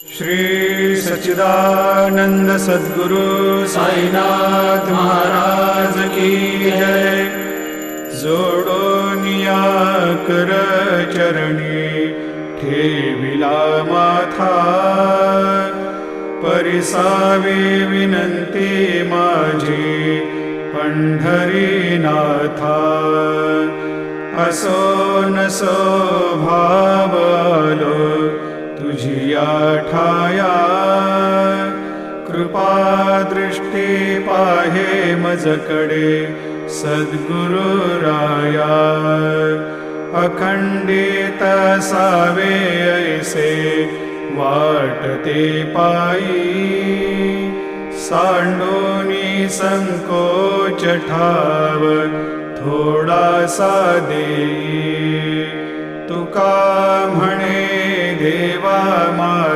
श्री सच्चिदानंद सद्गुरु साईनाथ महाराज की जय। जोडोनिया कर चरणी ठेविला माथा, परिसावे विनंती माझी पंढरीनाथा। असो नसो भाव आलो तुझिया ठाया, कृपा दृष्टी पाहे मजकडे सद्गुरु राया। अखंडित सावे ऐसे वाटते पायी, सांडोनी संकोच ठाव थोडासा देई। तुका म्हणे देवा मा